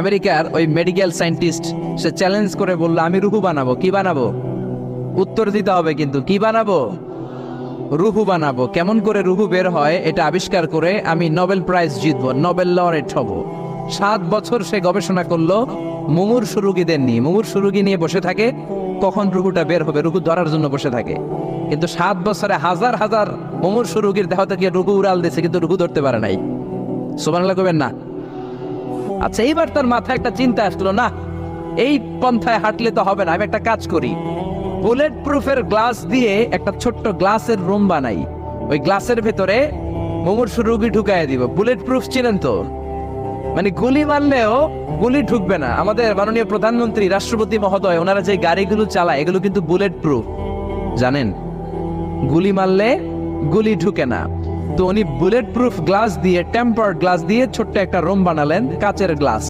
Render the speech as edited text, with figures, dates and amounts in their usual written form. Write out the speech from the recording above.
আমেরিকার ওই medical scientist সে challenge করে বলল, আমি রুহু বানাবো। কি বানাবো? উত্তর দিতে হবে কিন্তু। কি বানাবো? রুহু বানাবো। কেমন করে রুহু বের হয় এটা আবিষ্কার করে আমি নোবেল প্রাইজ জিতবো, নোবেল লরেট হব। 7 বছর সে গবেষণা করলো, মুমূর্ষু রোগীদের নিয়ে। মুমূর্ষু রোগী নিয়ে বসে থাকে, কখন রুহুটা বের হবে, রুহু ধরার জন্য বসে থাকে। কিন্তু 7 বছরে হাজার হাজার মুমূর্ষু রোগীর দেহ থেকে রুহু উড়াল দিয়েছে, কিন্তু রুহু ধরতে পারে নাই। সুবহানাল্লাহ কইবেন না? আচ্ছা, এইবার তার মাথায় একটা চিন্তা আসলো, না এই পন্থায় হাঁটলে তো হবে না, আমি একটা কাজ করি, বুলেট প্রুফের গ্লাস দিয়ে একটা ছোট্ট গ্লাসের রুম বানাই। ওই গ্লাসের ভেতরে মুমূর্ষু রোগী ঢুকায় দিব। বুলেট প্রুফ চিনেন তো? মানে গুলি মারলেও গুলি ঢুকবে না। আমাদের মাননীয় প্রধানমন্ত্রী, রাষ্ট্রপতি মহোদয়, ওনারা যে গাড়িগুলো চালায় এগুলো কিন্তু বুলেট প্রুফ, জানেন? গুলি মারলে গুলি ঢুকে না। তো উনি বুলেট প্রুফ গ্লাস দিয়ে, টেম্পার্ড গ্লাস দিয়ে ছোট্ট একটা রুম বানালেন, কাচের গ্লাস।